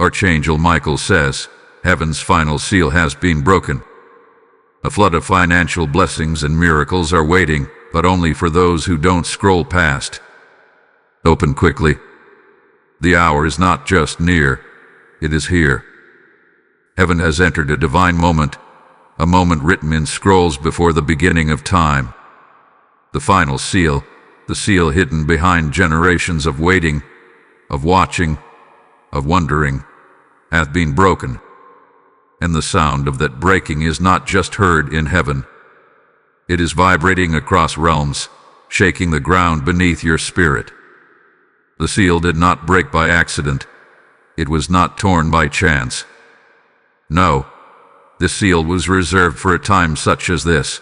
Archangel Michael says, heaven's final seal has been broken. A flood of financial blessings and miracles are waiting, but only for those who don't scroll past. Open quickly. The hour is not just near, it is here. Heaven has entered a divine moment, a moment written in scrolls before the beginning of time. The final seal, the seal hidden behind generations of waiting, of watching, of wondering, hath been broken. And the sound of that breaking is not just heard in heaven. It is vibrating across realms, shaking the ground beneath your spirit. The seal did not break by accident. It was not torn by chance. No, this seal was reserved for a time such as this,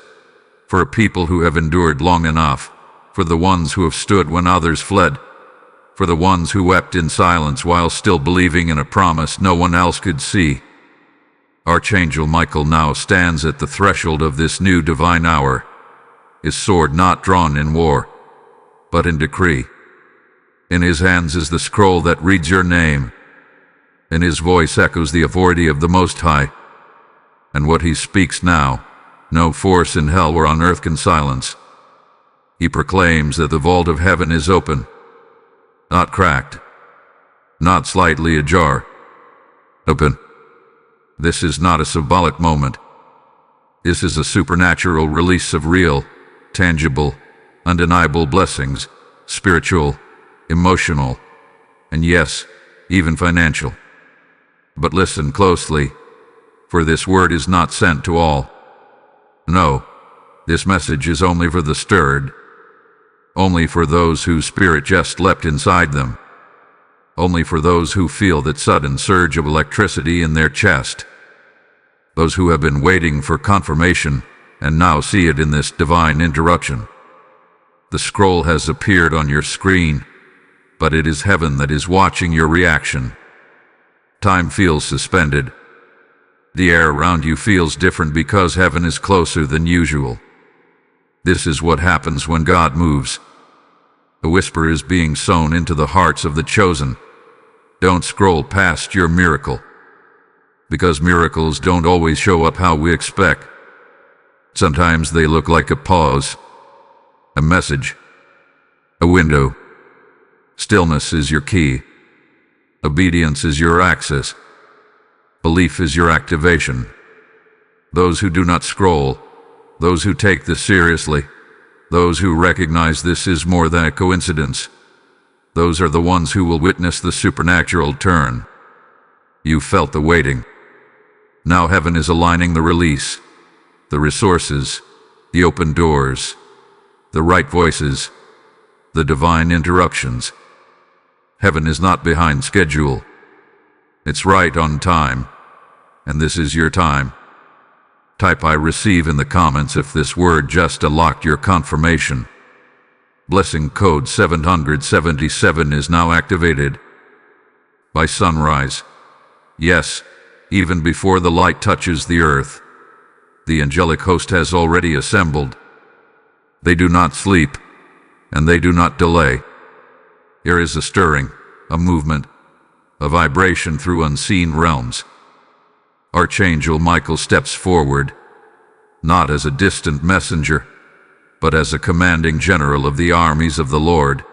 for a people who have endured long enough, for the ones who have stood when others fled, for the ones who wept in silence while still believing in a promise no one else could see. Archangel Michael now stands at the threshold of this new divine hour, his sword not drawn in war, but in decree. In his hands is the scroll that reads your name, and his voice echoes the authority of the Most High. And what he speaks now, no force in hell or on earth can silence. He proclaims that the vault of heaven is open, not cracked, not slightly ajar, open. This is not a symbolic moment. This is a supernatural release of real, tangible, undeniable blessings, spiritual, emotional, and yes, even financial. But listen closely, for this word is not sent to all. No, this message is only for the stirred, only for those whose spirit just leapt inside them, only for those who feel that sudden surge of electricity in their chest, those who have been waiting for confirmation and now see it in this divine interruption. The scroll has appeared on your screen, but it is heaven that is watching your reaction. Time feels suspended. The air around you feels different because heaven is closer than usual. This is what happens when God moves. A whisper is being sown into the hearts of the chosen. Don't scroll past your miracle, because miracles don't always show up how we expect. Sometimes they look like a pause, a message, a window. Stillness is your key. Obedience is your access. Belief is your activation. Those who do not scroll, those who take this seriously, those who recognize this is more than a coincidence, those are the ones who will witness the supernatural turn. You felt the waiting. Now heaven is aligning the release, the resources, the open doors, the right voices, the divine interruptions. Heaven is not behind schedule. It's right on time, and this is your time. Type I receive in the comments if this word just unlocked your confirmation. Blessing code 777 is now activated. By sunrise, yes, even before the light touches the earth, the angelic host has already assembled. They do not sleep, and they do not delay. There is a stirring, a movement, a vibration through unseen realms. Archangel Michael steps forward, not as a distant messenger, but as a commanding general of the armies of the Lord.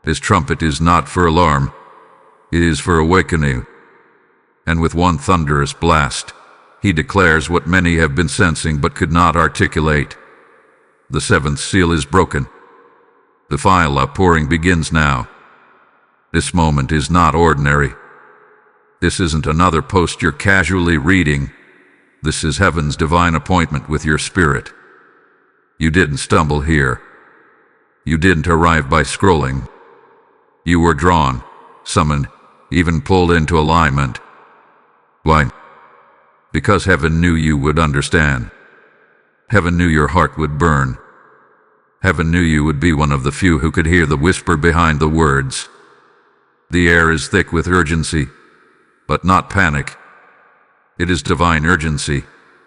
His trumpet is not for alarm, it is for awakening. And with one thunderous blast, he declares what many have been sensing but could not articulate. The seventh seal is broken. The final outpouring begins now. This moment is not ordinary. This isn't another post you're casually reading. This is heaven's divine appointment with your spirit. You didn't stumble here. You didn't arrive by scrolling. You were drawn, summoned, even pulled into alignment. Why? Because heaven knew you would understand. Heaven knew your heart would burn. Heaven knew you would be one of the few who could hear the whisper behind the words. The air is thick with urgency, but not panic. It is divine urgency,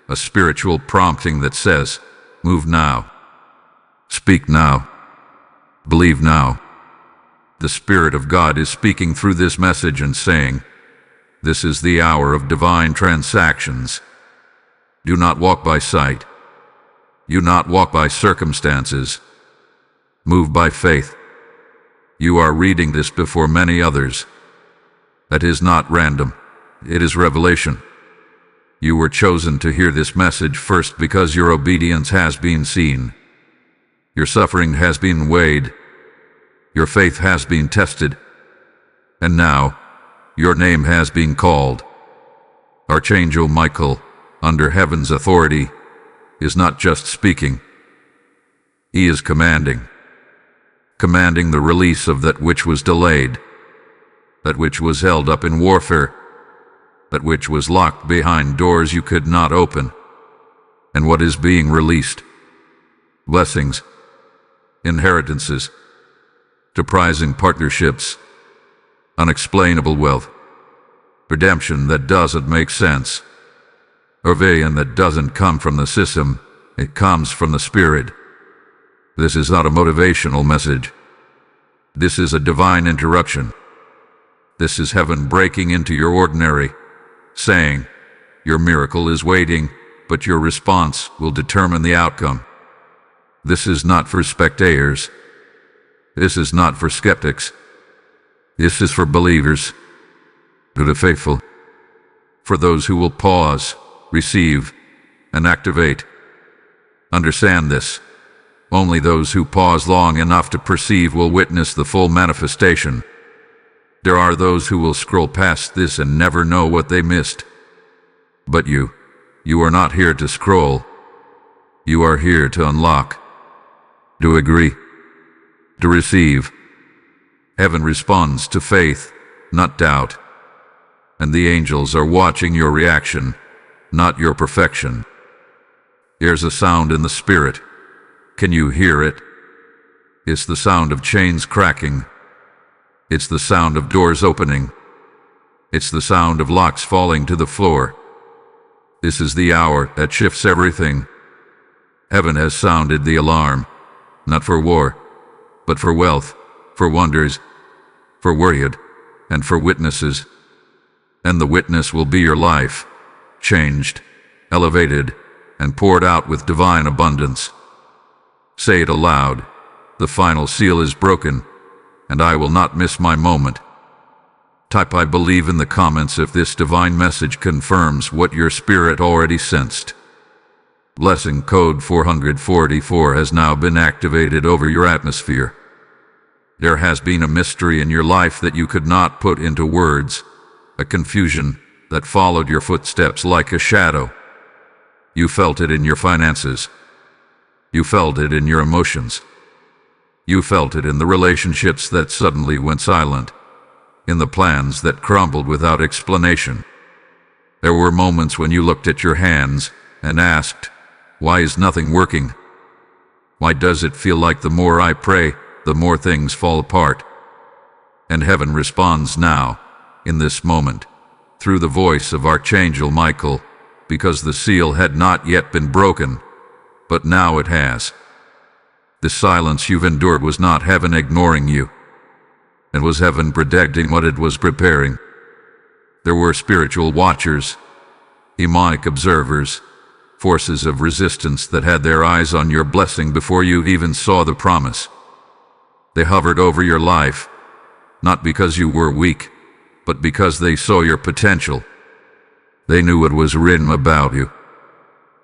a spiritual prompting that says, move now, speak now, believe now. The Spirit of God is speaking through this message and saying, This is the hour of divine transactions. Do not walk by sight. Do not walk by circumstances. Move by faith. You are reading this before many others. That is not random. It is revelation. You were chosen to hear this message first because your obedience has been seen. Your suffering has been weighed. Your faith has been tested. And now, your name has been called. Archangel Michael, under heaven's authority, is not just speaking. He is commanding. Commanding the release of that which was delayed, that which was held up in warfare, that which was locked behind doors you could not open. And what is being released? Blessings, inheritances, surprising partnerships, unexplainable wealth, redemption that doesn't make sense, overflow that doesn't come from the system, it comes from the Spirit. This is not a motivational message. This is a divine interruption. This is heaven breaking into your ordinary, saying, your miracle is waiting, but your response will determine the outcome. This is not for spectators. This is not for skeptics. This is for believers, to the faithful, for those who will pause, receive, and activate. Understand this. Only those who pause long enough to perceive will witness the full manifestation. There are those who will scroll past this and never know what they missed. But you are not here to scroll. You are here to unlock, to agree, to receive. Heaven responds to faith, not doubt. And the angels are watching your reaction, not your perfection. There's a sound in the Spirit. Can you hear it? It's the sound of chains cracking. It's the sound of doors opening. It's the sound of locks falling to the floor. This is the hour that shifts everything. Heaven has sounded the alarm, not for war, but for wealth, for wonders, for word, and for witnesses. And the witness will be your life, changed, elevated, and poured out with divine abundance. Say it aloud. The final seal is broken, and I will not miss my moment. Type I believe in the comments if this divine message confirms what your spirit already sensed. Blessing code 444 has now been activated over your atmosphere. There has been a mystery in your life that you could not put into words, a confusion that followed your footsteps like a shadow. You felt it in your finances. You felt it in your emotions. You felt it in the relationships that suddenly went silent, in the plans that crumbled without explanation. There were moments when you looked at your hands and asked, why is nothing working? Why does it feel like the more I pray, the more things fall apart? And heaven responds now, in this moment, through the voice of Archangel Michael, because the seal had not yet been broken, but now it has. The silence you've endured was not heaven ignoring you. It was heaven predicting what it was preparing. There were spiritual watchers, demonic observers, forces of resistance that had their eyes on your blessing before you even saw the promise. They hovered over your life, not because you were weak, but because they saw your potential. They knew what was written about you.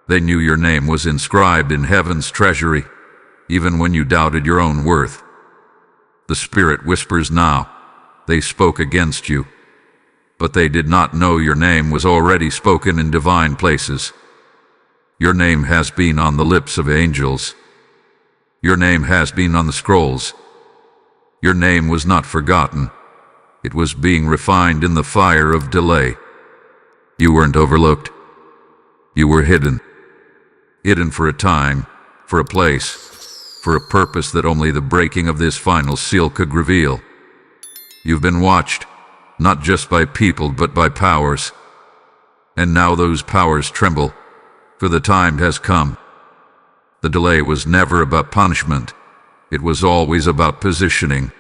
They knew your name was inscribed in heaven's treasury, even when you doubted your own worth. The Spirit whispers now, they spoke against you, but they did not know your name was already spoken in divine places. Your name has been on the lips of angels. Your name has been on the scrolls. Your name was not forgotten. It was being refined in the fire of delay. You weren't overlooked. You were hidden. Hidden for a time, for a place, for a purpose that only the breaking of this final seal could reveal. You've been watched, not just by people but by powers. And now those powers tremble, for the time has come. The delay was never about punishment. It was always about positioning.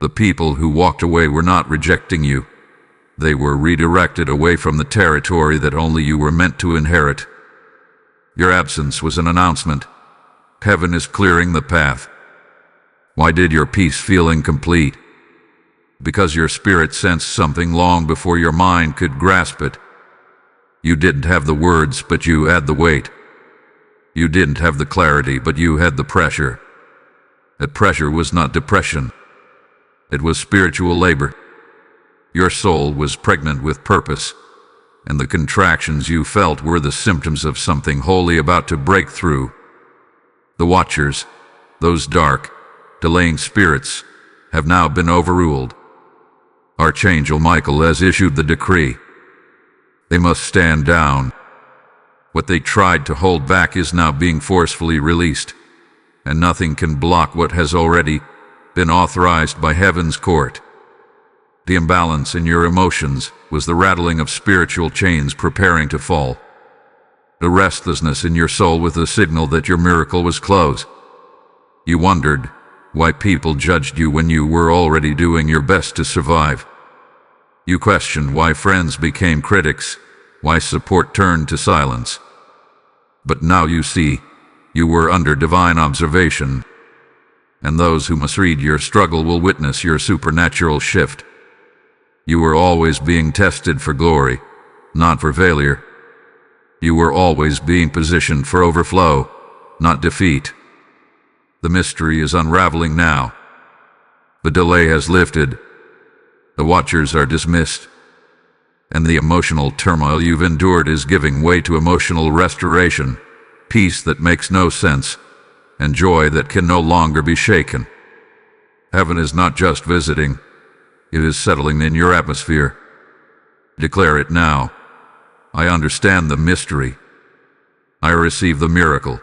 The people who walked away were not rejecting you. They were redirected away from the territory that only you were meant to inherit. Your absence was an announcement. Heaven is clearing the path. Why did your peace feel incomplete? Because your spirit sensed something long before your mind could grasp it. You didn't have the words, but you had the weight. You didn't have the clarity, but you had the pressure. That pressure was not depression. It was spiritual labor. Your soul was pregnant with purpose, and the contractions you felt were the symptoms of something holy about to break through. The watchers, those dark, delaying spirits, have now been overruled. Archangel Michael has issued the decree. They must stand down. What they tried to hold back is now being forcefully released, and nothing can block what has already been authorized by heaven's court. The imbalance in your emotions was the rattling of spiritual chains preparing to fall. The restlessness in your soul was the signal that your miracle was close. You wondered why people judged you when you were already doing your best to survive. You questioned why friends became critics, why support turned to silence. But now you see, you were under divine observation, and those who must read your struggle will witness your supernatural shift. You were always being tested for glory, not for failure. You were always being positioned for overflow, not defeat. The mystery is unraveling now. The delay has lifted. The watchers are dismissed. And the emotional turmoil you've endured is giving way to emotional restoration, peace that makes no sense, and joy that can no longer be shaken. Heaven is not just visiting, it is settling in your atmosphere. Declare it now. I understand the mystery. I receive the miracle.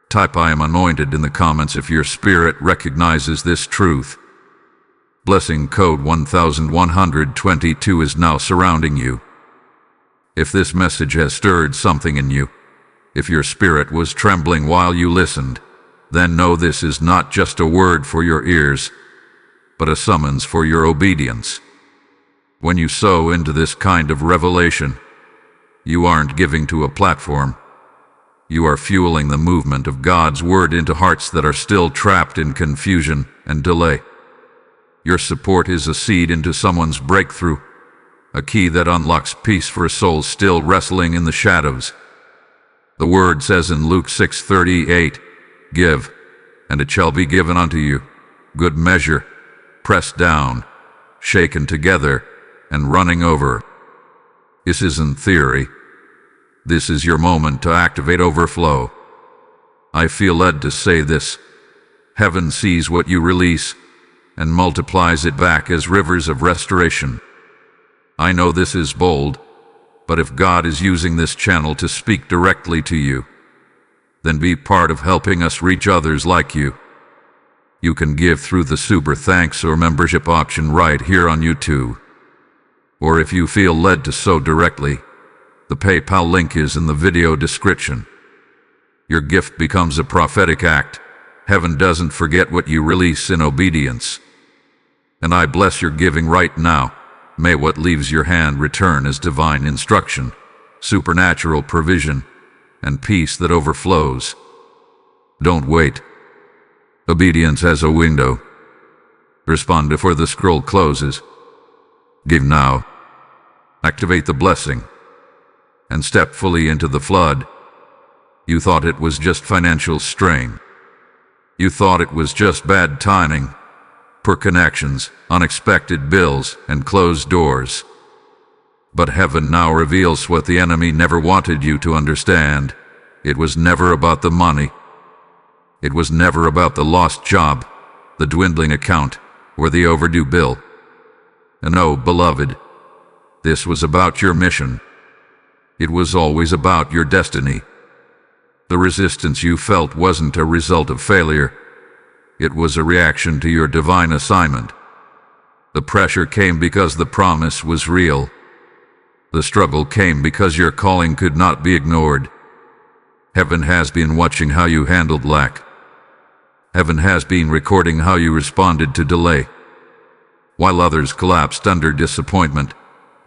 Type I am anointed in the comments if your spirit recognizes this truth. Blessing code 1122 is now surrounding you. If this message has stirred something in you, if your spirit was trembling while you listened, then know this is not just a word for your ears, but a summons for your obedience. When you sow into this kind of revelation, you aren't giving to a platform. You are fueling the movement of God's word into hearts that are still trapped in confusion and delay. Your support is a seed into someone's breakthrough, a key that unlocks peace for a soul still wrestling in the shadows. The word says in Luke 6:38, "Give, and it shall be given unto you, good measure, pressed down, shaken together, and running over." This isn't theory. This is your moment to activate overflow. I feel led to say this. Heaven sees what you release and multiplies it back as rivers of restoration. I know this is bold, but if God is using this channel to speak directly to you, then be part of helping us reach others like you. You can give through the Super Thanks or membership option right here on YouTube. Or if you feel led to sow directly, the PayPal link is in the video description. Your gift becomes a prophetic act. Heaven doesn't forget what you release in obedience. And I bless your giving right now. May what leaves your hand return as divine instruction, supernatural provision, and peace that overflows. Don't wait. Obedience has a window. Respond before the scroll closes. Give now. Activate the blessing. And step fully into the flood. You thought it was just financial strain. You thought it was just bad timing, poor connections, unexpected bills, and closed doors. But heaven now reveals what the enemy never wanted you to understand. It was never about the money. It was never about the lost job, the dwindling account, or the overdue bill. And oh, beloved, this was about your mission. It was always about your destiny. The resistance you felt wasn't a result of failure. It was a reaction to your divine assignment. The pressure came because the promise was real. The struggle came because your calling could not be ignored. Heaven has been watching how you handled lack. Heaven has been recording how you responded to delay. While others collapsed under disappointment,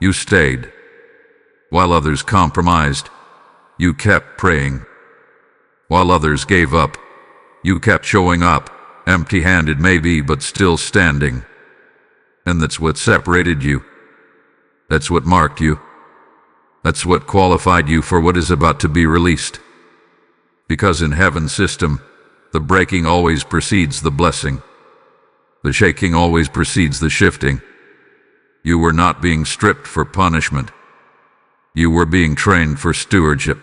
You stayed. While others compromised, you kept praying. While others gave up, you kept showing up, empty-handed maybe, but still standing. And that's what separated you. That's what marked you. That's what qualified you for what is about to be released. Because in heaven's system, the breaking always precedes the blessing. The shaking always precedes the shifting. You were not being stripped for punishment. You were being trained for stewardship.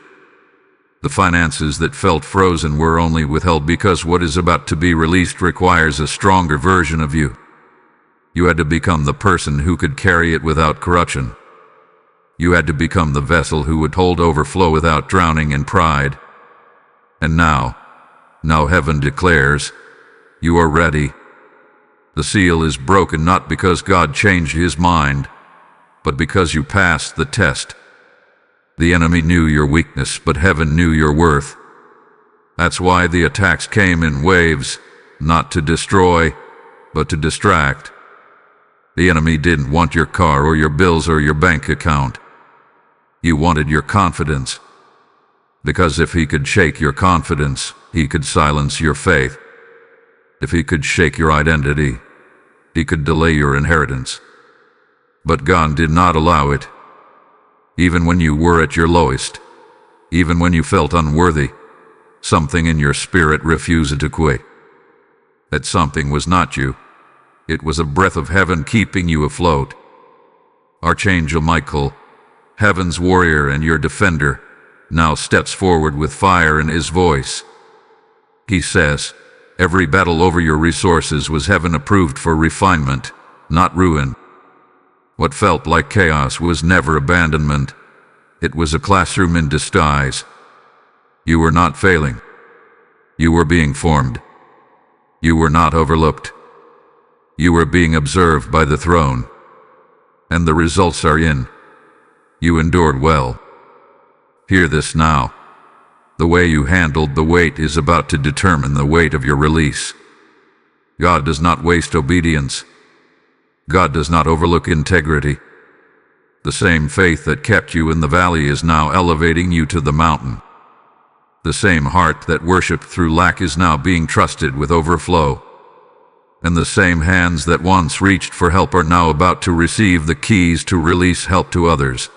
The finances that felt frozen were only withheld because what is about to be released requires a stronger version of you. You had to become the person who could carry it without corruption. You had to become the vessel who would hold overflow without drowning in pride. And now heaven declares, you are ready. The seal is broken not because God changed his mind, but because you passed the test. The enemy knew your weakness, but heaven knew your worth. That's why the attacks came in waves, not to destroy, but to distract. The enemy didn't want your car or your bills or your bank account. He wanted your confidence. Because if he could shake your confidence, he could silence your faith. If he could shake your identity, he could delay your inheritance. But God did not allow it. Even when you were at your lowest, even when you felt unworthy, something in your spirit refused to quit. That something was not you. It was a breath of heaven keeping you afloat. Archangel Michael, heaven's warrior and your defender, now steps forward with fire in his voice. He says, every battle over your resources was heaven approved for refinement, not ruin. What felt like chaos was never abandonment. It was a classroom in disguise. You were not failing. You were being formed. You were not overlooked. You were being observed by the throne. And the results are in. You endured well. Hear this now. The way you handled the weight is about to determine the weight of your release. God does not waste obedience. God does not overlook integrity. The same faith that kept you in the valley is now elevating you to the mountain. The same heart that worshiped through lack is now being trusted with overflow. And the same hands that once reached for help are now about to receive the keys to release help to others.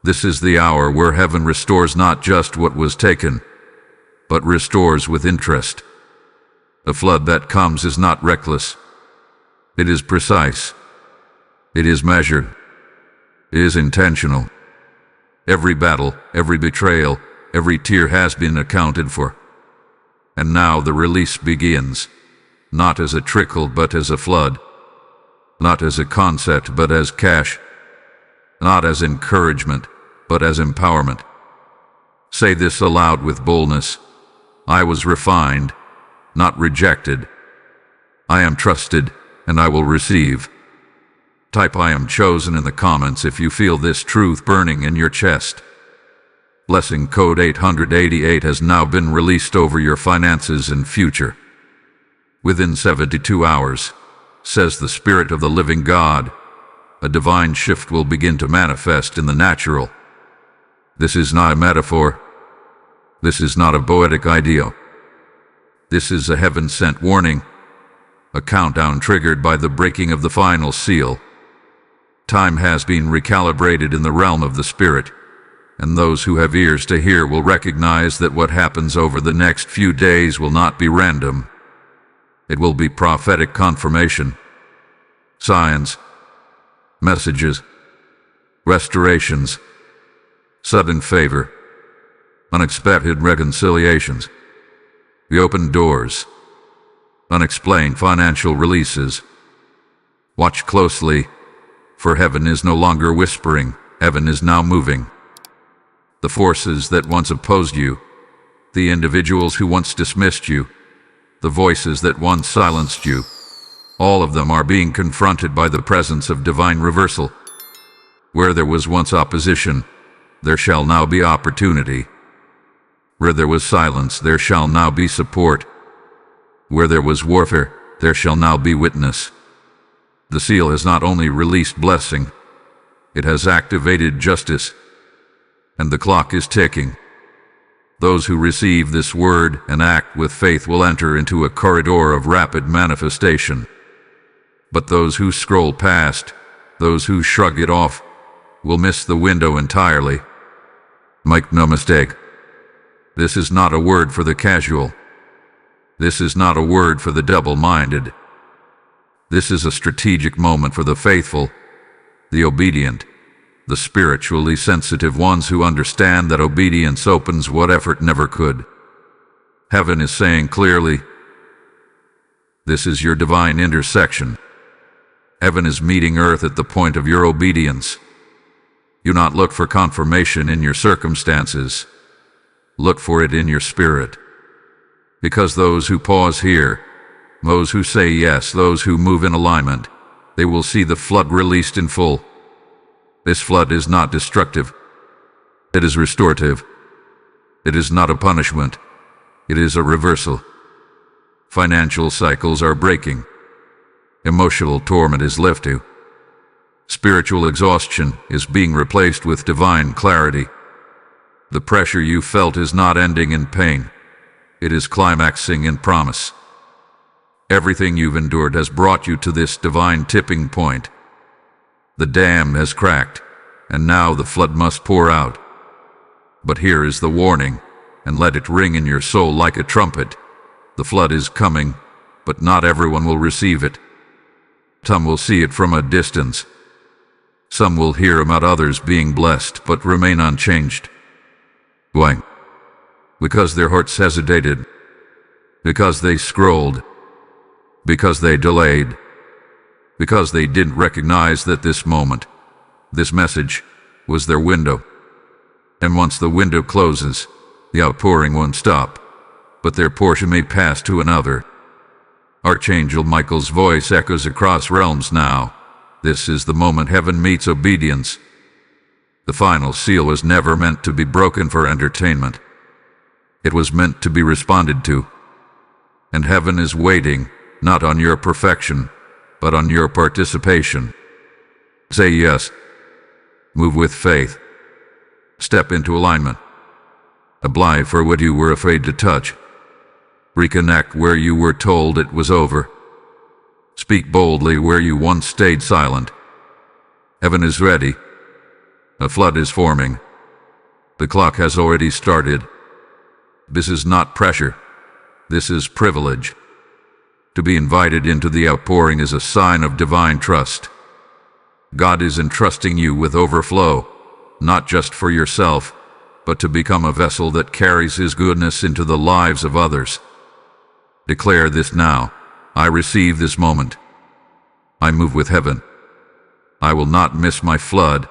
This is the hour where heaven restores not just what was taken, but restores with interest. The flood that comes is not reckless. It is precise. It is measured. It is intentional. Every battle, every betrayal, every tear has been accounted for. And now the release begins, not as a trickle but as a flood, not as a concept but as cash, not as encouragement but as empowerment. Say this aloud with boldness. I was refined, not rejected. I am trusted, and I will receive. Type I am chosen in the comments if you feel this truth burning in your chest. Blessing code 888 has now been released over your finances and future. Within 72 hours, says the Spirit of the living God, a divine shift will begin to manifest in the natural. This is not a metaphor. This is not a poetic ideal. This is a heaven-sent warning, a countdown triggered by the breaking of the final seal. Time has been recalibrated in the realm of the Spirit, and those who have ears to hear will recognize that what happens over the next few days will not be random. It will be prophetic confirmation, signs, messages, restorations, sudden favor, unexpected reconciliations, the open doors, unexplained financial releases. Watch closely, for heaven is no longer whispering, heaven is now moving. The forces that once opposed you, the individuals who once dismissed you, the voices that once silenced you, all of them are being confronted by the presence of divine reversal. Where there was once opposition, there shall now be opportunity. Where there was silence, there shall now be support. Where there was warfare, there shall now be witness. The seal has not only released blessing, It has activated justice, and the clock is ticking. Those who receive this word and act with faith will enter into a corridor of rapid manifestation. But those who scroll past, those who shrug it off, will miss the window entirely. Make no mistake, this is not a word for the casual. This is not a word for the double-minded. This is a strategic moment for the faithful, the obedient, the spiritually sensitive ones who understand that obedience opens what effort never could. Heaven is saying clearly, this is your divine intersection. Heaven is meeting earth at the point of your obedience. Do not look for confirmation in your circumstances. Look for it in your spirit. Because those who pause here, those who say yes, those who move in alignment, they will see the flood released in full. This flood is not destructive. It is restorative. It is not a punishment. It is a reversal. Financial cycles are breaking. Emotional torment is lifted. Spiritual exhaustion is being replaced with divine clarity. The pressure you felt is not ending in pain. It is climaxing in promise. Everything you've endured has brought you to this divine tipping point. The dam has cracked, and now the flood must pour out. But here is the warning, and let it ring in your soul like a trumpet. The flood is coming, but not everyone will receive it. Some will see it from a distance. Some will hear about others being blessed, but remain unchanged. Why? Because their hearts hesitated. Because they scrolled. Because they delayed. Because they didn't recognize that this moment, this message, was their window. And once the window closes, the outpouring won't stop, but their portion may pass to another. Archangel Michael's voice echoes across realms now. This is the moment heaven meets obedience. The final seal was never meant to be broken for entertainment. It was meant to be responded to. And heaven is waiting, not on your perfection, but on your participation. Say yes. Move with faith. Step into alignment. Apply for what you were afraid to touch. Reconnect where you were told it was over. Speak boldly where you once stayed silent. Heaven is ready. A flood is forming. The clock has already started. This is not pressure. This is privilege. To be invited into the outpouring is a sign of divine trust. God is entrusting you with overflow, not just for yourself, but to become a vessel that carries His goodness into the lives of others. Declare this now. I receive this moment. I move with heaven. I will not miss my flood.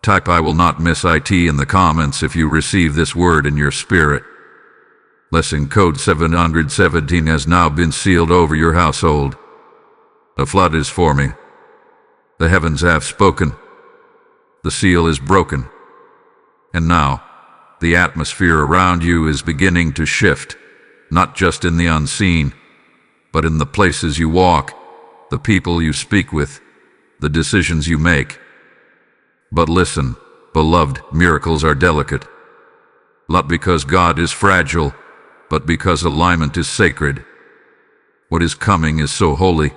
Type I will not miss IT in the comments if you receive this word in your spirit. Lesson code 717 has now been sealed over your household. A flood is forming. The heavens have spoken. The seal is broken. And now, the atmosphere around you is beginning to shift, not just in the unseen, but in the places you walk, the people you speak with, the decisions you make. But listen, beloved, miracles are delicate. Not because God is fragile, but because alignment is sacred. What is coming is so holy,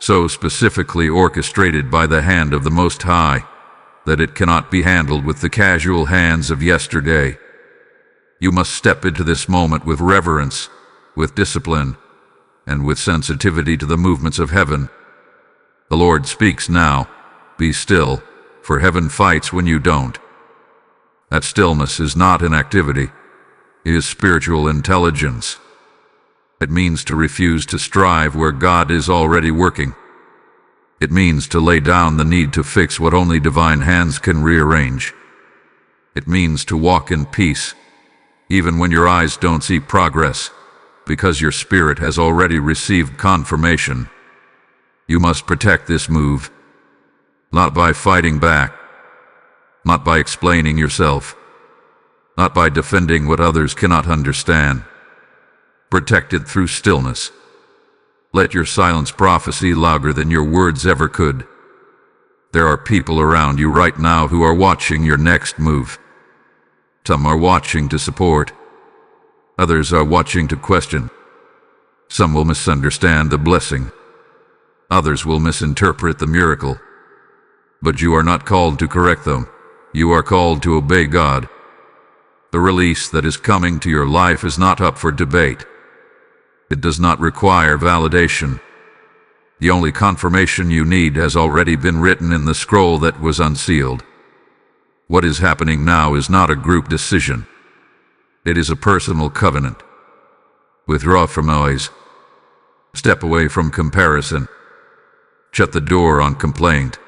so specifically orchestrated by the hand of the Most High, that it cannot be handled with the casual hands of yesterday. You must step into this moment with reverence, with discipline, and with sensitivity to the movements of heaven. The Lord speaks now. Be still, for heaven fights when you don't. That stillness is not inactivity. It is spiritual intelligence. It means to refuse to strive where God is already working. It means to lay down the need to fix what only divine hands can rearrange. It means to walk in peace, even when your eyes don't see progress, because your spirit has already received confirmation. You must protect this move, not by fighting back, not by explaining yourself, not by defending what others cannot understand. Protect it through stillness. Let your silence prophesy louder than your words ever could. There are people around you right now who are watching your next move. Some are watching to support. Others are watching to question. Some will misunderstand the blessing. Others will misinterpret the miracle. But you are not called to correct them. You are called to obey God. The release that is coming to your life is not up for debate. It does not require validation. The only confirmation you need has already been written in the scroll that was unsealed. What is happening now is not a group decision. It is a personal covenant. Withdraw from noise. Step away from comparison. Shut the door on complaint.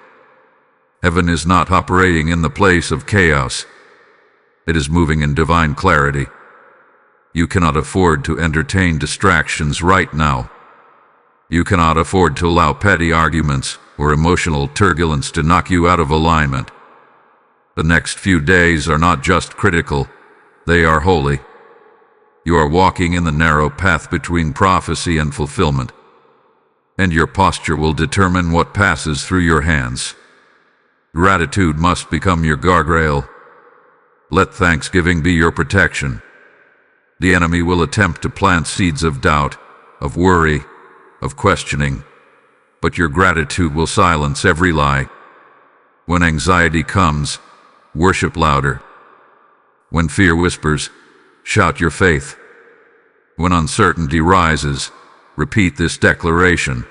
Heaven is not operating in the place of chaos. It is moving in divine clarity. You cannot afford to entertain distractions right now. You cannot afford to allow petty arguments or emotional turbulence to knock you out of alignment. The next few days are not just critical, they are holy. You are walking in the narrow path between prophecy and fulfillment, and your posture will determine what passes through your hands. Gratitude must become your guardrail. Let thanksgiving be your protection. The enemy will attempt to plant seeds of doubt, of worry, of questioning, but your gratitude will silence every lie. When anxiety comes, worship louder. When fear whispers, shout your faith. When uncertainty rises, repeat this declaration: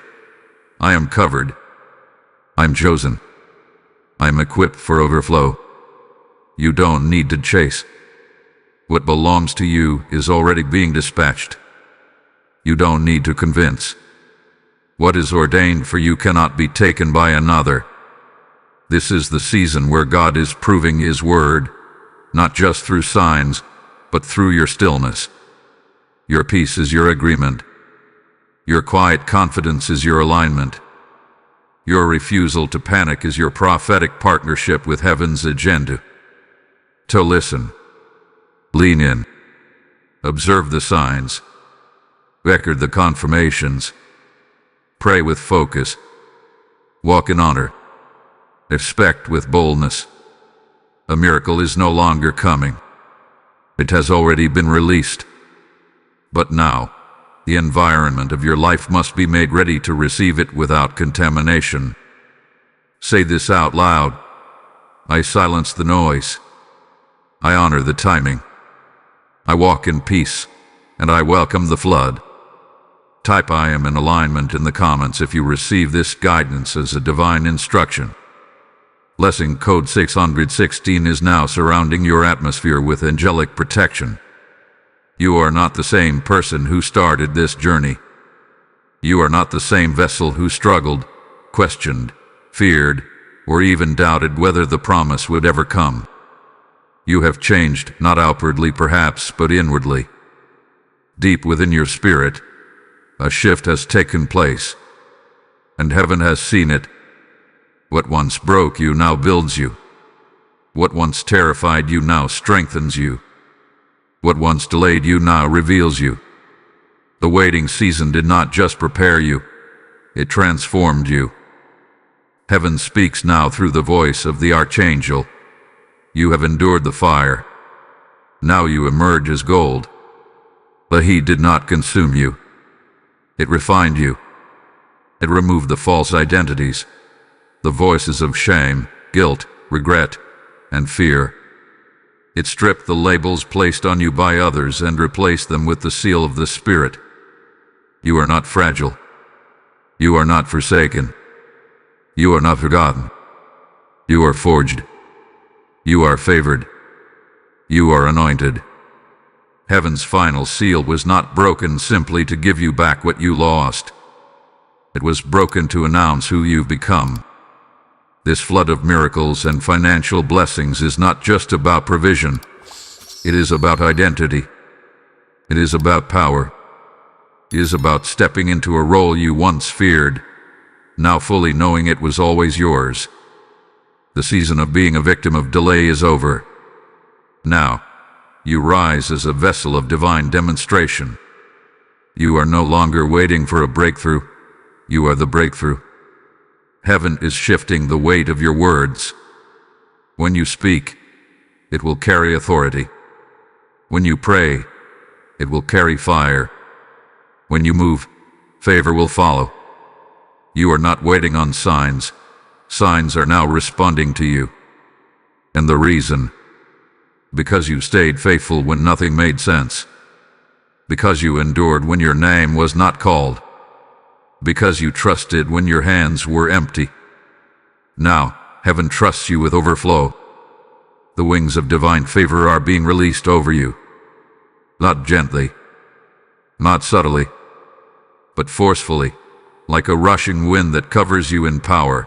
I am covered. I'm chosen. I'm equipped for overflow. You don't need to chase. What belongs to you is already being dispatched. You don't need to convince. What is ordained for you cannot be taken by another. This is the season where God is proving His word, not just through signs, but through your stillness. Your peace is your agreement. Your quiet confidence is your alignment. Your refusal to panic is your prophetic partnership with heaven's agenda. So listen. Lean in. Observe the signs. Record the confirmations. Pray with focus. Walk in honor. Expect with boldness. A miracle is no longer coming. It has already been released. But now, the environment of your life must be made ready to receive it without contamination. Say this out loud. I silence the noise. I honor the timing. I walk in peace, and I welcome the flood. Type I am in alignment in the comments if you receive this guidance as a divine instruction. Blessing code 616 is now surrounding your atmosphere with angelic protection. You are not the same person who started this journey. You are not the same vessel who struggled, questioned, feared, or even doubted whether the promise would ever come. You have changed, not outwardly perhaps, but inwardly. Deep within your spirit, a shift has taken place, and heaven has seen it. What once broke you now builds you. What once terrified you now strengthens you. What once delayed you now reveals you. The waiting season did not just prepare you, it transformed you. Heaven speaks now through the voice of the Archangel. You have endured the fire. Now you emerge as gold. The heat did not consume you. It refined you. It removed the false identities, the voices of shame, guilt, regret, and fear. It stripped the labels placed on you by others and replaced them with the seal of the Spirit. You are not fragile. You are not forsaken. You are not forgotten. You are forged. You are favored. You are anointed. Heaven's final seal was not broken simply to give you back what you lost. It was broken to announce who you've become. This flood of miracles and financial blessings is not just about provision. It is about identity. It is about power. It is about stepping into a role you once feared, now fully knowing it was always yours. The season of being a victim of delay is over. Now, you rise as a vessel of divine demonstration. You are no longer waiting for a breakthrough. You are the breakthrough. Heaven is shifting the weight of your words. When you speak, it will carry authority. When you pray, it will carry fire. When you move, favor will follow. You are not waiting on signs. Signs are now responding to you. And the reason? Because you stayed faithful when nothing made sense. Because you endured when your name was not called. Because you trusted when your hands were empty. Now, heaven trusts you with overflow. The wings of divine favor are being released over you. Not gently, not subtly, but forcefully, like a rushing wind that covers you in power.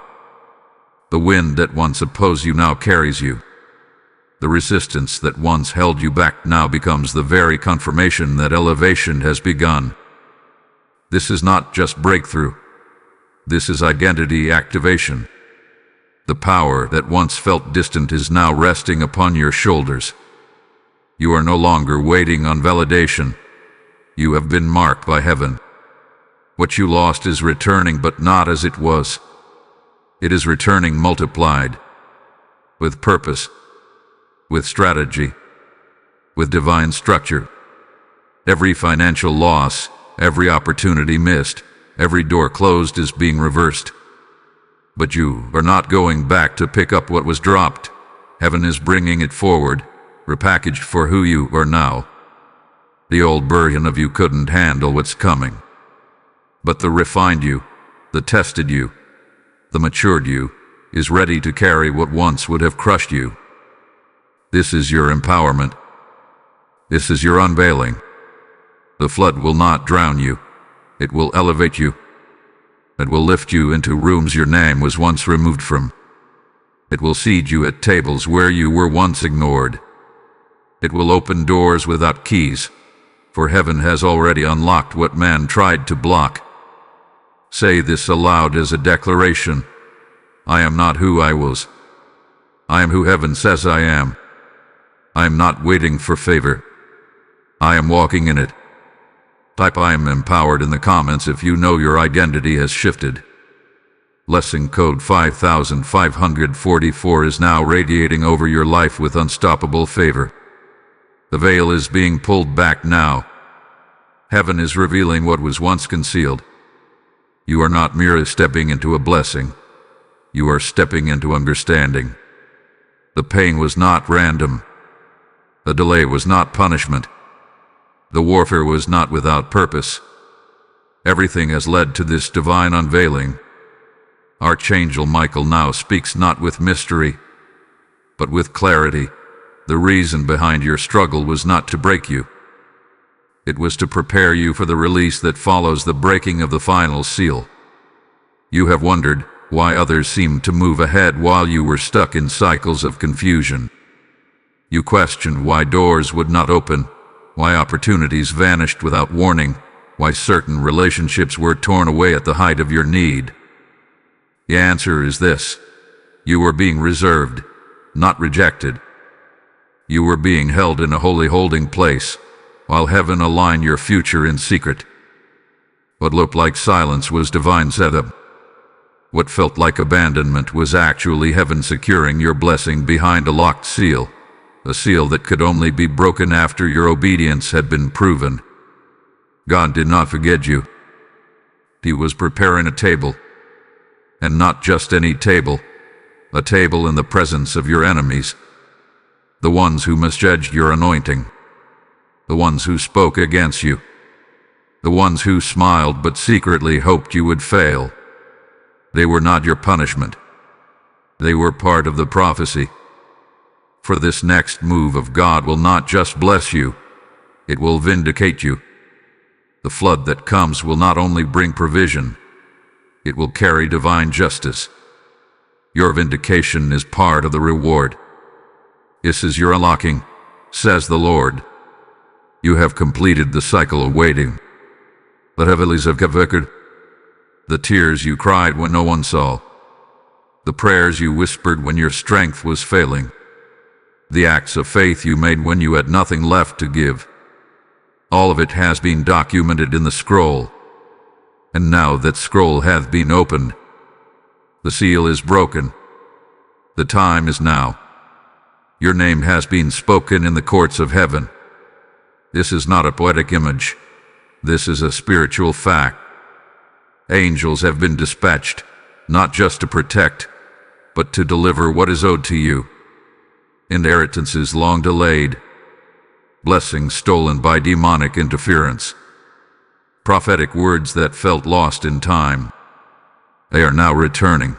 The wind that once opposed you now carries you. The resistance that once held you back now becomes the very confirmation that elevation has begun. This is not just breakthrough. This is identity activation. The power that once felt distant is now resting upon your shoulders. You are no longer waiting on validation. You have been marked by heaven. What you lost is returning, but not as it was. It is returning multiplied, with purpose, with strategy, with divine structure. Every financial loss, every opportunity missed, every door closed is being reversed. But you are not going back to pick up what was dropped. Heaven is bringing it forward, repackaged for who you are now. The old version of you couldn't handle what's coming. But the refined you, the tested you, the matured you, is ready to carry what once would have crushed you. This is your empowerment. This is your unveiling. The flood will not drown you. It will elevate you. It will lift you into rooms your name was once removed from. It will seat you at tables where you were once ignored. It will open doors without keys, for heaven has already unlocked what man tried to block. Say this aloud as a declaration. I am not who I was. I am who heaven says I am. I am not waiting for favor. I am walking in it. Type I am empowered in the comments if you know your identity has shifted. Lesson code 5544 is now radiating over your life with unstoppable favor. The veil is being pulled back now. Heaven is revealing what was once concealed. You are not merely stepping into a blessing. You are stepping into understanding. The pain was not random. The delay was not punishment. The warfare was not without purpose. Everything has led to this divine unveiling. Archangel Michael now speaks not with mystery, but with clarity. The reason behind your struggle was not to break you. It was to prepare you for the release that follows the breaking of the final seal. You have wondered why others seemed to move ahead while you were stuck in cycles of confusion. You questioned why doors would not open, why opportunities vanished without warning, why certain relationships were torn away at the height of your need. The answer is this: you were being reserved, not rejected. You were being held in a holy holding place, while heaven aligned your future in secret. What looked like silence was divine setup. What felt like abandonment was actually heaven securing your blessing behind a locked seal, a seal that could only be broken after your obedience had been proven. God did not forget you. He was preparing a table, and not just any table, a table in the presence of your enemies, the ones who misjudged your anointing, the ones who spoke against you, the ones who smiled but secretly hoped you would fail. They were not your punishment. They were part of the prophecy. For this next move of God will not just bless you, it will vindicate you. The flood that comes will not only bring provision, it will carry divine justice. Your vindication is part of the reward. This is your unlocking, says the Lord. You have completed the cycle of waiting. The heavens have covered. The tears you cried when no one saw. The prayers you whispered when your strength was failing. The acts of faith you made when you had nothing left to give. All of it has been documented in the scroll. And now that scroll hath been opened, The seal is broken. The time is now. Your name has been spoken in the courts of heaven. This is not a poetic image. This is a spiritual fact. Angels have been dispatched, not just to protect, but to deliver what is owed to you. Inheritances long delayed. Blessings stolen by demonic interference. Prophetic words that felt lost in time. They are now returning,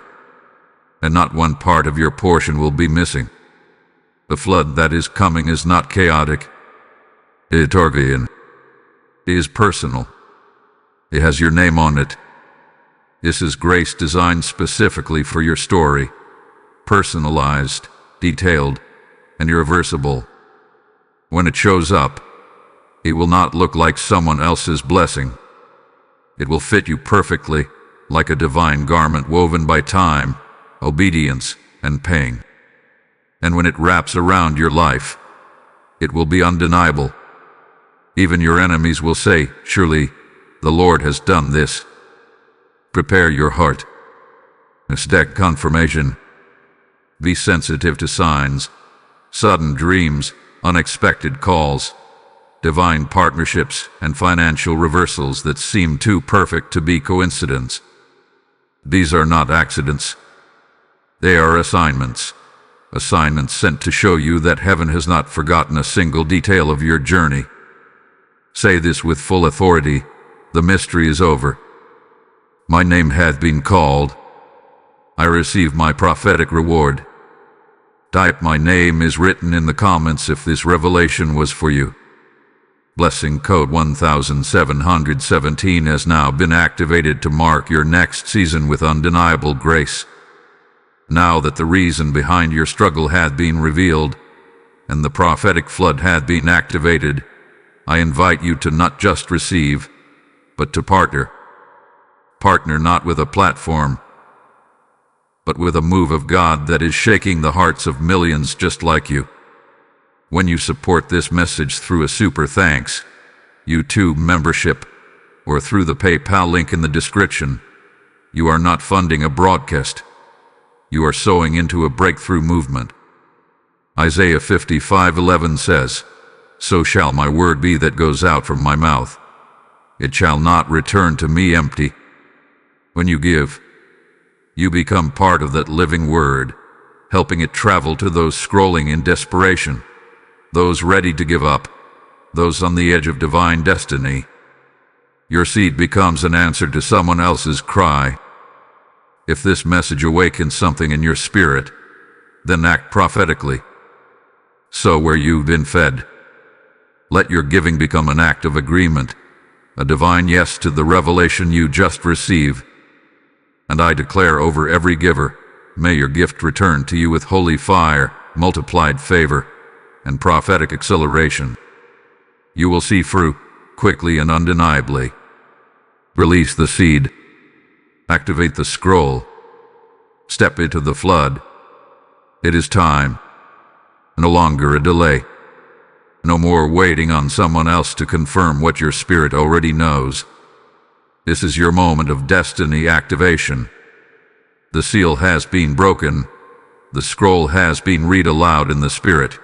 and not one part of your portion will be missing. The flood that is coming is not chaotic. It is personal. It has your name on it. This is grace designed specifically for your story. Personalized, detailed, and irreversible. When it shows up, it will not look like someone else's blessing. It will fit you perfectly, like a divine garment woven by time, obedience, and pain. And when it wraps around your life, it will be undeniable. Even your enemies will say, "Surely, the Lord has done this." Prepare your heart. Expect confirmation. Be sensitive to signs, sudden dreams, unexpected calls, divine partnerships, and financial reversals that seem too perfect to be coincidence. These are not accidents. They are assignments. Assignments sent to show you that heaven has not forgotten a single detail of your journey. Say this with full authority: the mystery is over. My name hath been called. I receive my prophetic reward. Type "my name is written" in the comments if this revelation was for you. Blessing code 1717 has now been activated to mark your next season with undeniable grace. Now that the reason behind your struggle had been revealed, and the prophetic flood had been activated, I invite you to not just receive, but to partner. Partner not with a platform, but with a move of God that is shaking the hearts of millions just like you. When you support this message through a super thanks, YouTube membership, or through the PayPal link in the description, you are not funding a broadcast. You are sowing into a breakthrough movement. Isaiah 55:11 says, "So shall my word be that goes out from my mouth. It shall not return to me empty." When you give, you become part of that living word, helping it travel to those scrolling in desperation, those ready to give up, those on the edge of divine destiny. Your seed becomes an answer to someone else's cry. If this message awakens something in your spirit, then act prophetically. Sow where you've been fed. Let your giving become an act of agreement, a divine yes to the revelation you just received. And I declare over every giver, may your gift return to you with holy fire, multiplied favor, and prophetic acceleration. You will see fruit, quickly and undeniably. Release the seed. Activate the scroll. Step into the flood. It is time. No longer a delay. No more waiting on someone else to confirm what your spirit already knows. This is your moment of destiny activation. The seal has been broken. The scroll has been read aloud in the spirit.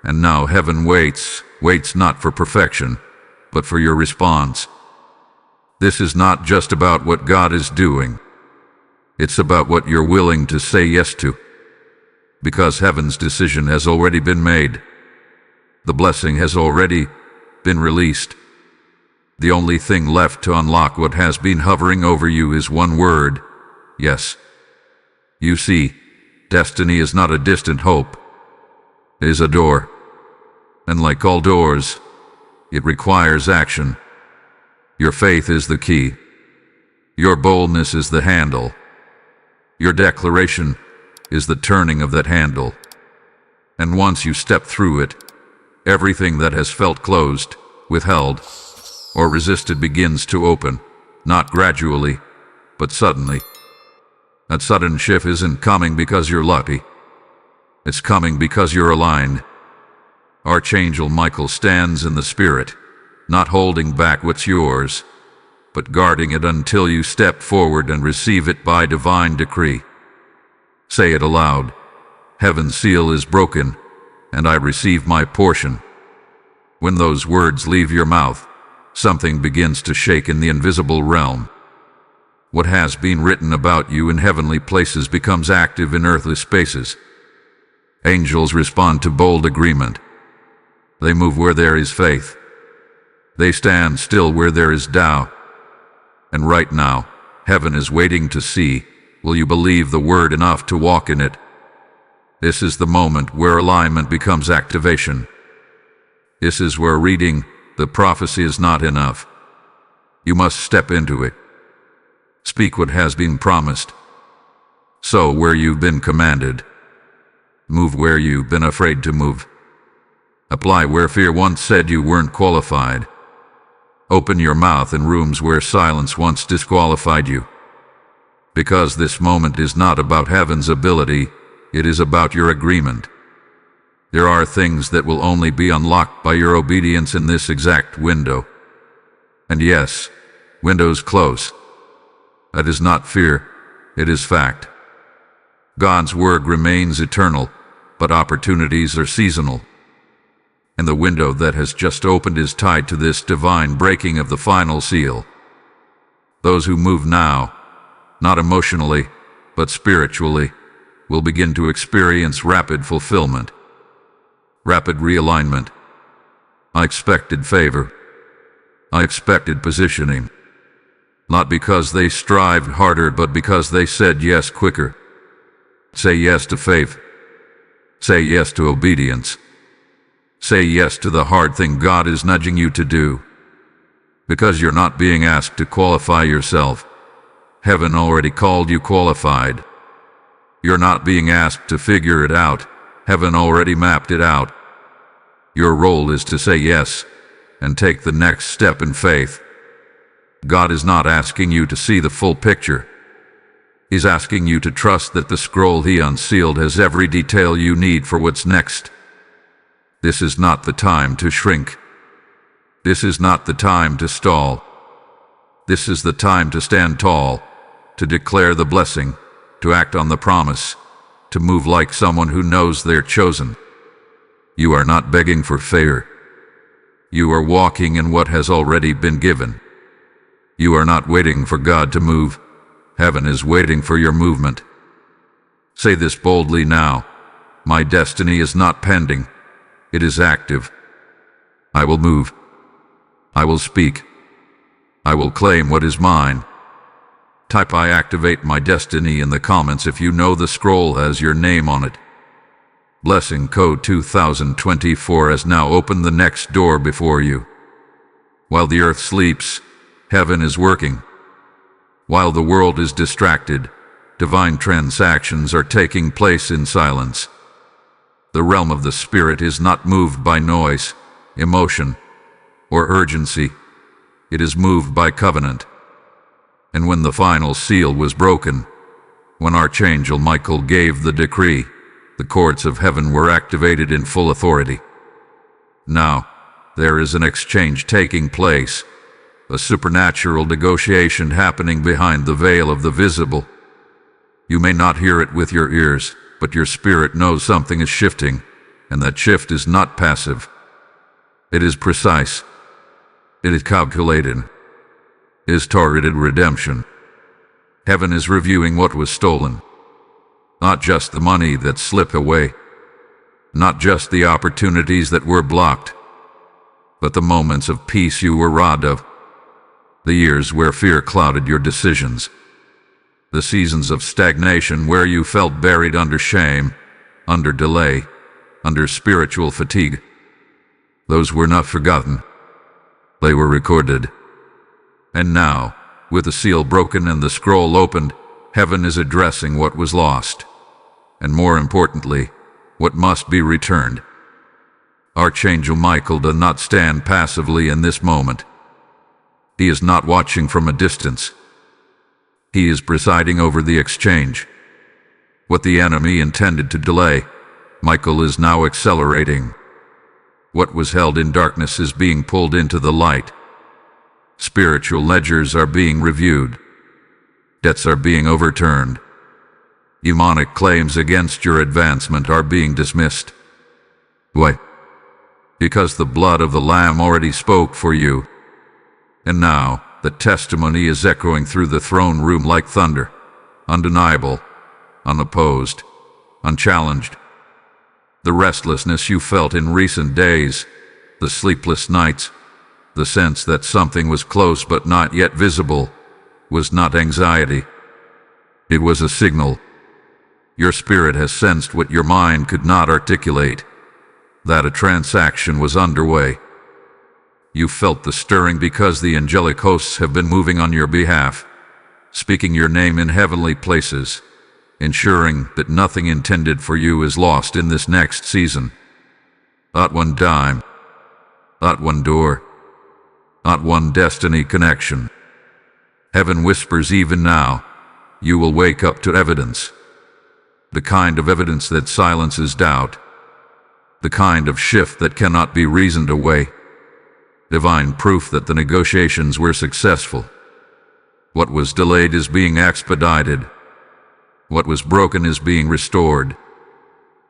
And now heaven waits not for perfection, but for your response. This is not just about what God is doing. It's about what you're willing to say yes to. Because heaven's decision has already been made. The blessing has already been released. The only thing left to unlock what has been hovering over you is one word: yes. You see, destiny is not a distant hope. It is a door. And like all doors, it requires action. Your faith is the key. Your boldness is the handle. Your declaration is the turning of that handle. And once you step through it, everything that has felt closed, withheld, or resisted begins to open, not gradually, but suddenly. That sudden shift isn't coming because you're lucky. It's coming because you're aligned. Archangel Michael stands in the spirit, not holding back what's yours, but guarding it until you step forward and receive it by divine decree. Say it aloud. Heaven's seal is broken, and I receive my portion. When those words leave your mouth, something begins to shake in the invisible realm. What has been written about you in heavenly places becomes active in earthly spaces. Angels respond to bold agreement. They move where there is faith. They stand still where there is doubt. And right now, heaven is waiting to see, will you believe the word enough to walk in it? This is the moment where alignment becomes activation. This is where reading the prophecy is not enough. You must step into it. Speak what has been promised. Sow where you've been commanded. Move where you've been afraid to move. Apply where fear once said you weren't qualified. Open your mouth in rooms where silence once disqualified you. Because this moment is not about heaven's ability, it is about your agreement. There are things that will only be unlocked by your obedience in this exact window. And yes, window's close. That is not fear, it is fact. God's word remains eternal, but opportunities are seasonal. And the window that has just opened is tied to this divine breaking of the final seal. Those who move now, not emotionally, but spiritually, will begin to experience rapid fulfillment, rapid realignment, unexpected favor, unexpected positioning. Not because they strived harder, but because they said yes quicker. Say yes to faith. Say yes to obedience. Say yes to the hard thing God is nudging you to do. Because you're not being asked to qualify yourself. Heaven already called you qualified. You're not being asked to figure it out. Heaven already mapped it out. Your role is to say yes and take the next step in faith. God is not asking you to see the full picture. He's asking you to trust that the scroll He unsealed has every detail you need for what's next. This is not the time to shrink. This is not the time to stall. This is the time to stand tall, to declare the blessing, to act on the promise, to move like someone who knows they're chosen. You are not begging for favor. You are walking in what has already been given. You are not waiting for God to move. Heaven is waiting for your movement. Say this boldly now. My destiny is not pending. It is active. I will move. I will speak. I will claim what is mine. Type I activate my destiny in the comments if you know the scroll has your name on it. Blessing Code 2024 has now opened the next door before you. While the earth sleeps, heaven is working. While the world is distracted, divine transactions are taking place in silence. The realm of the Spirit is not moved by noise, emotion, or urgency. It is moved by covenant. And when the final seal was broken, when Archangel Michael gave the decree, the courts of heaven were activated in full authority. Now, there is an exchange taking place, a supernatural negotiation happening behind the veil of the visible. You may not hear it with your ears, but your spirit knows something is shifting, and that shift is not passive. It is precise. It is calculated. It is targeted redemption. Heaven is reviewing what was stolen. Not just the money that slipped away. Not just the opportunities that were blocked. But the moments of peace you were robbed of. The years where fear clouded your decisions. The seasons of stagnation where you felt buried under shame, under delay, under spiritual fatigue. Those were not forgotten. They were recorded. And now, with the seal broken and the scroll opened, heaven is addressing what was lost. And more importantly, what must be returned. Archangel Michael does not stand passively in this moment. He is not watching from a distance. He is presiding over the exchange. What the enemy intended to delay, Michael is now accelerating. What was held in darkness is being pulled into the light. Spiritual ledgers are being reviewed. Debts are being overturned. Demonic claims against your advancement are being dismissed. Why? Because the blood of the Lamb already spoke for you. And now, the testimony is echoing through the throne room like thunder, undeniable, unopposed, unchallenged. The restlessness you felt in recent days, the sleepless nights, the sense that something was close but not yet visible, was not anxiety. It was a signal. Your spirit has sensed what your mind could not articulate, that a transaction was underway. You felt the stirring because the angelic hosts have been moving on your behalf, speaking your name in heavenly places, ensuring that nothing intended for you is lost in this next season. Not one dime, not one door, not one destiny connection. Heaven whispers even now, you will wake up to evidence. The kind of evidence that silences doubt. The kind of shift that cannot be reasoned away. Divine proof that the negotiations were successful. What was delayed is being expedited. What was broken is being restored.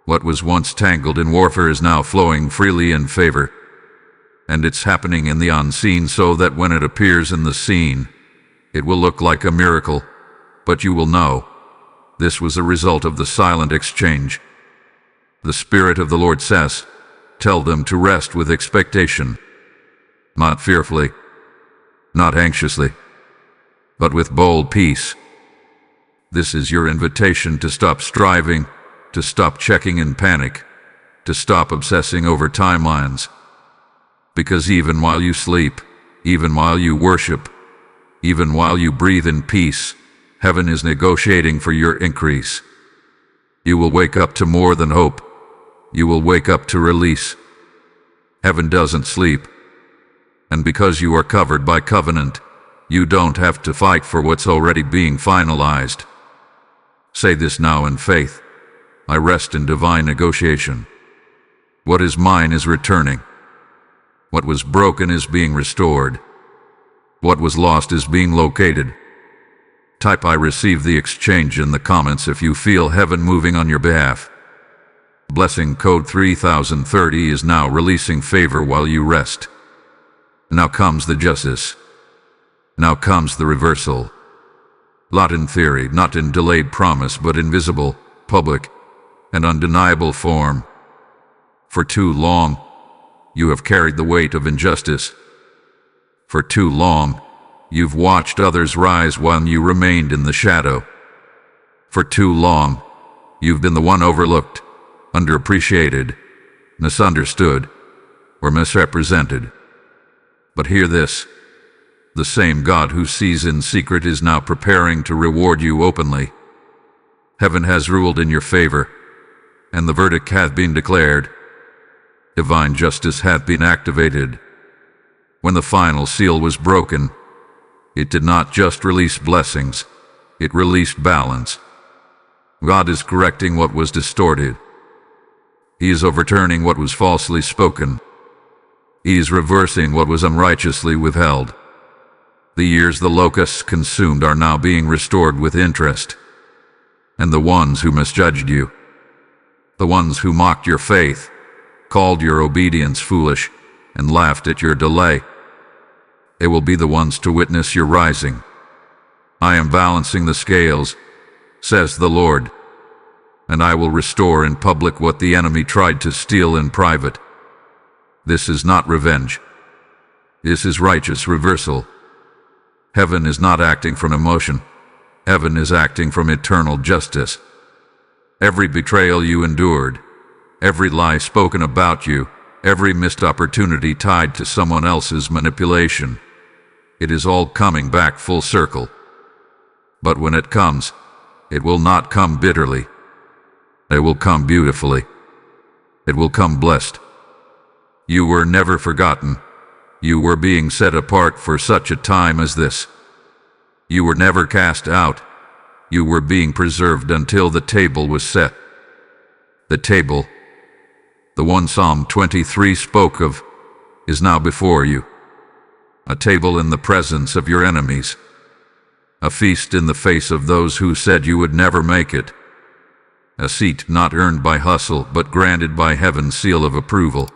What was once tangled in warfare is now flowing freely in favor. And it's happening in the unseen so that when it appears in the seen, it will look like a miracle, but you will know this was a result of the silent exchange. The Spirit of the Lord says, tell them to rest with expectation, not fearfully, not anxiously, but with bold peace. This is your invitation to stop striving, to stop checking in panic, to stop obsessing over timelines. Because even while you sleep, even while you worship, even while you breathe in peace, heaven is negotiating for your increase. You will wake up to more than hope. You will wake up to release. Heaven doesn't sleep. And because you are covered by covenant, you don't have to fight for what's already being finalized. Say this now in faith. I rest in divine negotiation. What is mine is returning. What was broken is being restored. What was lost is being located. Type I receive the exchange in the comments if you feel heaven moving on your behalf. Blessing code 3030 is now releasing favor while you rest. Now comes the justice. Now comes the reversal. Not in theory, not in delayed promise, but in visible, public, and undeniable form. For too long, you have carried the weight of injustice. For too long, you've watched others rise while you remained in the shadow. For too long, you've been the one overlooked, underappreciated, misunderstood, or misrepresented. But hear this. The same God who sees in secret is now preparing to reward you openly. Heaven has ruled in your favor, and the verdict hath been declared. Divine justice hath been activated. When the final seal was broken, it did not just release blessings, it released balance. God is correcting what was distorted. He is overturning what was falsely spoken. He is reversing what was unrighteously withheld. The years the locusts consumed are now being restored with interest. And the ones who misjudged you, the ones who mocked your faith, called your obedience foolish, and laughed at your delay, they will be the ones to witness your rising. I am balancing the scales, says the Lord, and I will restore in public what the enemy tried to steal in private. This is not revenge. This is righteous reversal. Heaven is not acting from emotion. Heaven is acting from eternal justice. Every betrayal you endured, every lie spoken about you, every missed opportunity tied to someone else's manipulation, it is all coming back full circle. But when it comes, it will not come bitterly. It will come beautifully. It will come blessed. You were never forgotten. You were being set apart for such a time as this. You were never cast out. You were being preserved until the table was set. The table, the one Psalm 23 spoke of, is now before you. A table in the presence of your enemies. A feast in the face of those who said you would never make it. A seat not earned by hustle, but granted by heaven's seal of approval.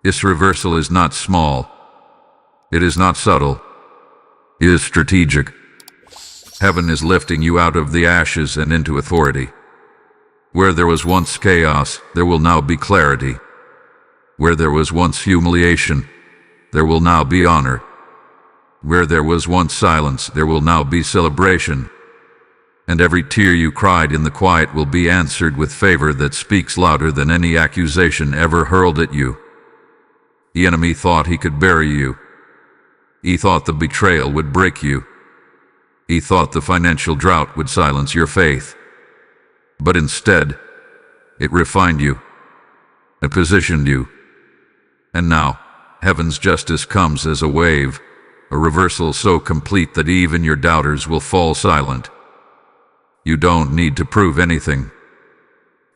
This reversal is not small. It is not subtle. It is strategic. Heaven is lifting you out of the ashes and into authority. Where there was once chaos, there will now be clarity. Where there was once humiliation, there will now be honor. Where there was once silence, there will now be celebration. And every tear you cried in the quiet will be answered with favor that speaks louder than any accusation ever hurled at you. The enemy thought he could bury you. He thought the betrayal would break you. He thought the financial drought would silence your faith. But instead, it refined you. It positioned you. And now, heaven's justice comes as a wave, a reversal so complete that even your doubters will fall silent. You don't need to prove anything.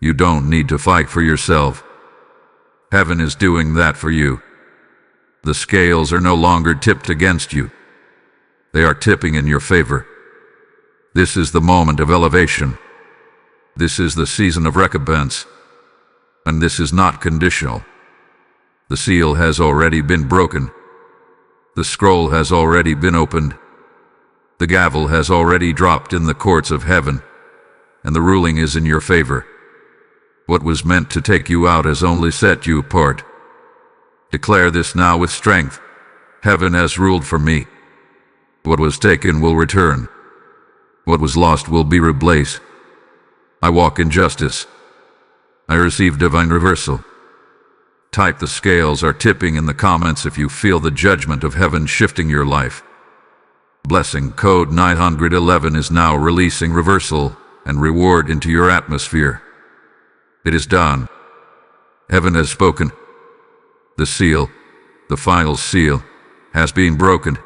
You don't need to fight for yourself. Heaven is doing that for you. The scales are no longer tipped against you. They are tipping in your favor. This is the moment of elevation. This is the season of recompense. And this is not conditional. The seal has already been broken. The scroll has already been opened. The gavel has already dropped in the courts of heaven, and the ruling is in your favor. What was meant to take you out has only set you apart. Declare this now with strength. Heaven has ruled for me. What was taken will return. What was lost will be replaced. I walk in justice. I receive divine reversal. Type "the scales are tipping" in the comments if you feel the judgment of heaven shifting your life. Blessing code 911 is now releasing reversal and reward into your atmosphere. It is done. Heaven has spoken. The seal, the final seal, has been broken.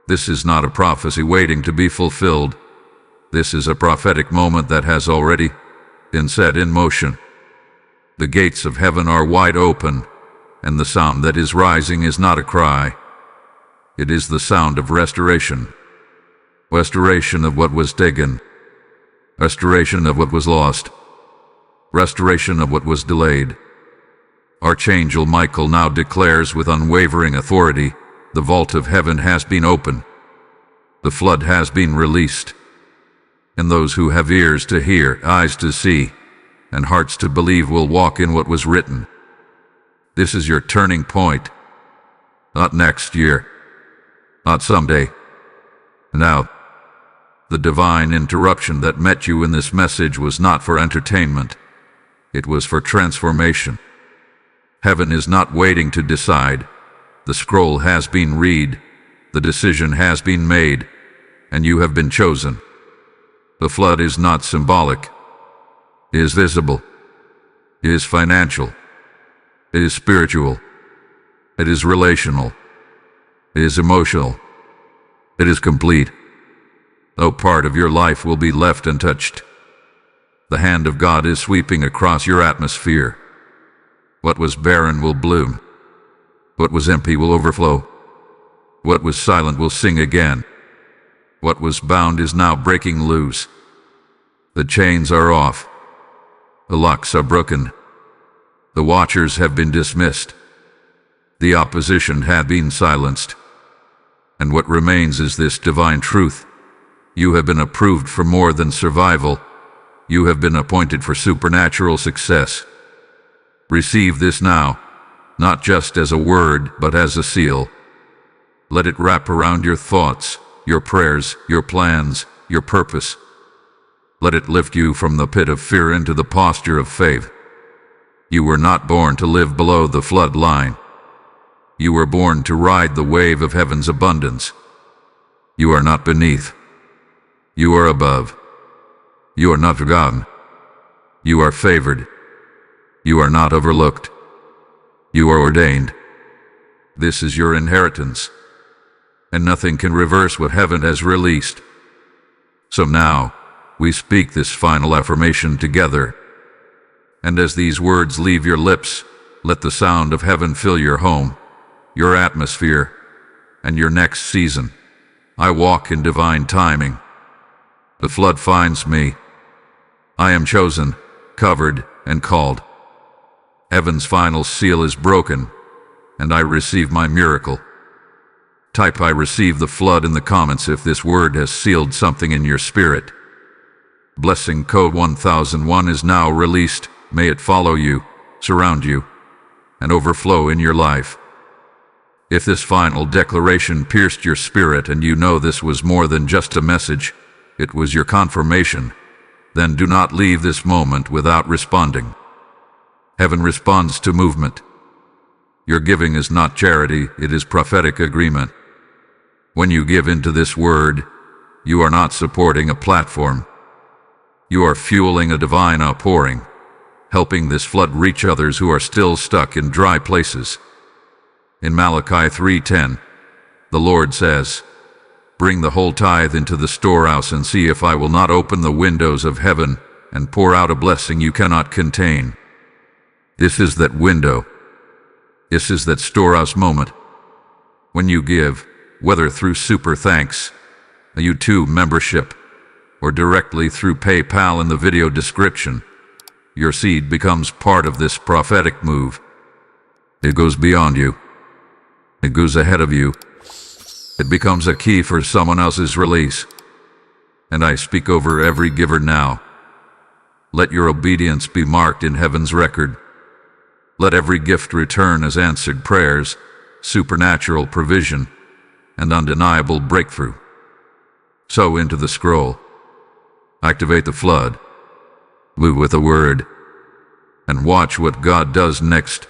This is not a prophecy waiting to be fulfilled. This is a prophetic moment that has already been set in motion. The gates of heaven are wide open, and the sound that is rising is not a cry. It is the sound of restoration. Restoration of what was taken. Restoration of what was lost. Restoration of what was delayed. Archangel Michael now declares with unwavering authority, the vault of heaven has been opened. The flood has been released. And those who have ears to hear, eyes to see, and hearts to believe will walk in what was written. This is your turning point. Not next year. Not someday. Now. The divine interruption that met you in this message was not for entertainment. It was for transformation. Heaven is not waiting to decide. The scroll has been read, the decision has been made, and you have been chosen. The flood is not symbolic. It is visible. It is financial. It is spiritual. It is relational. It is emotional. It is complete. No part of your life will be left untouched. The hand of God is sweeping across your atmosphere. What was barren will bloom. What was empty will overflow. What was silent will sing again. What was bound is now breaking loose. The chains are off. The locks are broken. The watchers have been dismissed. The opposition had been silenced. And what remains is this divine truth. You have been approved for more than survival. You have been appointed for supernatural success. Receive this now, not just as a word, but as a seal. Let it wrap around your thoughts, your prayers, your plans, your purpose. Let it lift you from the pit of fear into the posture of faith. You were not born to live below the flood line. You were born to ride the wave of heaven's abundance. You are not beneath. You are above. You are not forgotten. You are favored. You are not overlooked. You are ordained. This is your inheritance. And nothing can reverse what heaven has released. So now, we speak this final affirmation together. And as these words leave your lips, let the sound of heaven fill your home, your atmosphere, and your next season. I walk in divine timing. The flood finds me. I am chosen, covered, and called. Heaven's final seal is broken, and I receive my miracle. Type "I receive the flood" in the comments if this word has sealed something in your spirit. Blessing code 1001 is now released. May it follow you, surround you, and overflow in your life. If this final declaration pierced your spirit and you know this was more than just a message, it was your confirmation, then do not leave this moment without responding. Heaven responds to movement. Your giving is not charity, it is prophetic agreement. When you give into this word, you are not supporting a platform. You are fueling a divine outpouring, helping this flood reach others who are still stuck in dry places. In Malachi 3:10, the Lord says, "Bring the whole tithe into the storehouse and see if I will not open the windows of heaven and pour out a blessing you cannot contain." This is that window. This is that storehouse moment. When you give, whether through Super Thanks, a YouTube membership, or directly through PayPal in the video description, your seed becomes part of this prophetic move. It goes beyond you. It goes ahead of you. It becomes a key for someone else's release. And I speak over every giver now. Let your obedience be marked in heaven's record. Let every gift return as answered prayers, supernatural provision, and undeniable breakthrough. Sow into the scroll. Activate the flood. Move with the word. And watch what God does next.